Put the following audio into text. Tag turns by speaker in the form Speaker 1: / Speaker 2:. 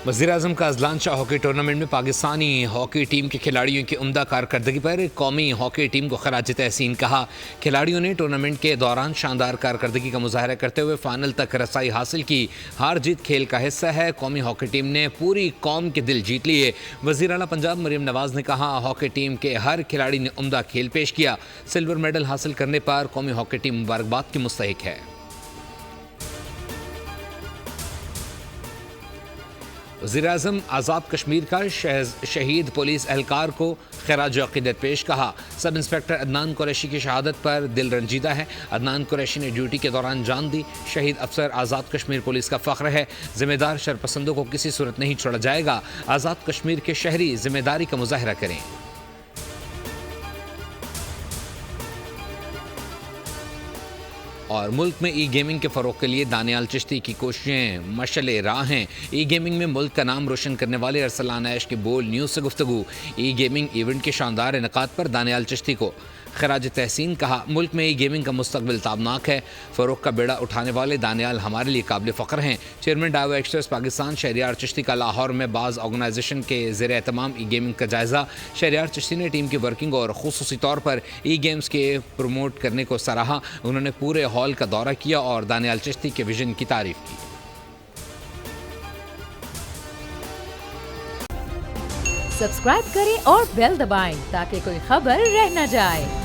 Speaker 1: वज़ीर-ए-आज़म का Azlan Shah hockey tournament में पाकिस्तानी हॉकी टीम के खिलाड़ियों की उम्दा कारकर्दगी पर कौमी हॉकी टीम को खराज तहसीन कहा। खिलाड़ियों ने टूर्नामेंट के दौरान शानदार कारकर्दगी का मुजाहरा करते हुए फाइनल तक रसाई हासिल की। हार जीत खेल का हिस्सा है। कौमी हॉकी टीम ने पूरी कौम के दिल जीत लिए। वज़ीर आला पंजाब मरियम नवाज़ ने कहा, हॉकी टीम के हर खिलाड़ी ने उम्दा खेल पेश किया। सिल्वर मेडल हासिल करने पर कौमी हॉकी टीम मुबारकबाद की मुस्तहिक है। वज़ीर-ए-आज़म आज़ाद कश्मीर का शहीद पुलिस एहलकार को खिराज अक़ीदत पेश कहा। सब इंस्पेक्टर अदनान कुरैशी की शहादत पर दिल रंजीदा है। अदनान कुरैशी ने ड्यूटी के दौरान जान दी। शहीद अफसर आज़ाद कश्मीर पुलिस का फ़ख्र है। ज़िम्मेदार शरपसंदों को किसी सूरत नहीं छोड़ा जाएगा। आज़ाद कश्मीर के शहरी ज़िम्मेदारी का मुजाहरा करें। और मुल्क में ई गेमिंग के फ़रोग़ के लिए दानियाल चिश्ती की कोशिशें मशअले राह हैं। ई गेमिंग में मुल्क का नाम रोशन करने वाले अरसलान ऐश की बोल न्यूज़ से गुफ्तगू। ई गेमिंग इवेंट के शानदार इनेकाद पर दानियाल चिश्ती को खराज तहसीन कहा। मुल्क में ई गेमिंग का मुस्तकबिल ताबनाक है। फ़रोग़ का बेड़ा उठाने वाले दानियाल हमारे लिए काबिल फ़ख्र हैं। चेयरमैन डायो एक्सप्रेस पाकिस्तान शहरियार चिश्ती का लाहौर में बाज़ ऑर्गेनाइजेशन के ज़ेर एहतमाम ई गेमिंग का जायज़ा। शहरियार चिश्ती ने टीम की वर्किंग और खुसूसी तौर पर ई गेम्स के प्रमोट करने को सराहा। उन्होंने पूरे हॉल का दौरा किया और दानियाल चिश्ती के विजन की तारीफ की।
Speaker 2: सब्सक्राइब करें और बेल दबाएं ताकि कोई खबर रह न जाए।